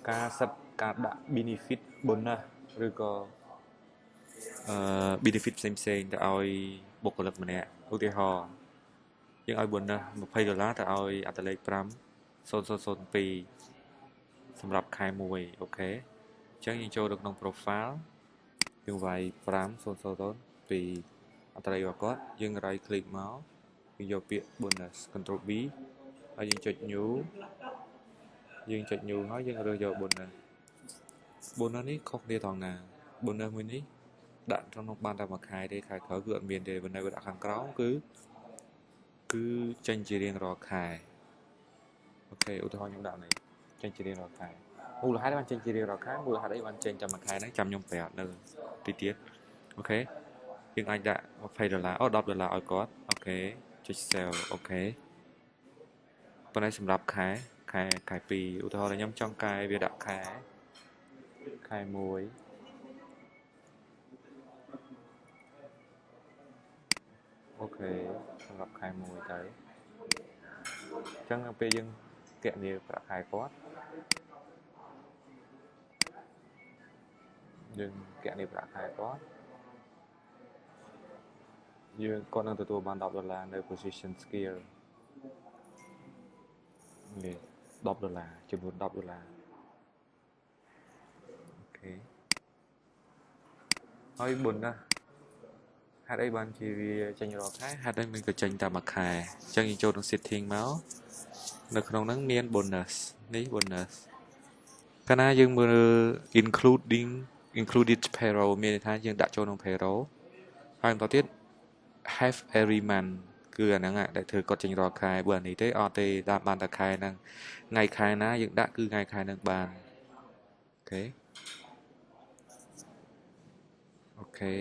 ការសិតការដាក់ benefit bonus ឬក៏benefit ផ្សេងៗទៅឲ្យបុគ្គលិកម្នាក់ឧទាហរណ៍យើងឲ្យ bonus $20 ទៅឲ្យអត្តលេខ5002សម្រាប់ខែ1អូខេអញ្ចឹងយើងចូលទៅក្នុង profile យើងវាយ5002អត្តលេខរបស់គាត់យើង right click មកយើងយកពាក្យ bonus control B ហើយយើងចុច new ហើយយើងរើសយក bonus នេះខុសគ្នាត្រង់ណា bonus មួយនេះដាក់ក្នុងបានតែមួយខែទេខែក្រោយគឺអត់មានទេបើនៅដាក់ខាងក្រោមគឺចេញជារៀងរាល់ខែអូខេឧទាហរណ៍ខ្ញុំដាក់នេះចេញជារៀងរាល់ខែមូលហេតុបានចេញជារៀងរាល់ខែមូលហេតុអីបានចេញតែមួយខែហ្នឹងចាំខ្ញុំប្រាប់នៅទីទៀតអូខេយើងអាចដាក់$20អូ$10ឲ្យគាត់អូខេចុច sell អូខេប៉ុន្តែសម្រាប់ខែ2ឧទាហរណ៍ខ្ញុំចង់កែវាដាក់ខែ1អូខេសម្រាប់ខែ1ទៅអញ្ចឹងពេលយើងគណនាប្រាក់ខែគាត់យើងគណនាប្រាក់ខែគាត់យើងគាត់នឹងទទួលបាន$10នៅ position skill នេះ$10ចំនួន$10អូខេហើយបុណ្យណាហេតុអីបានជាវាចេញរាល់ខែហេតុអីមិនក៏ចេញតែមួយខែអញ្ចឹងយើងចូលក្នុង setting មកនៅក្នុងហ្នឹងមាន bonus នេះ bonus កាលណាយើងមើល included payroll មានន័យថាយើងដាក់ចូលក្នុង payroll ហើយបន្តទៀត have every month គឺអាហ្នឹងដែលធ្វើគាត់ចេញរាល់ខែបើអានេះទេអត់ទេដាក់បានតែខែហ្នឹងថ្ងៃខែណាយើងដាក់គឺថ្ងៃខែហ្នឹងបានអូខេ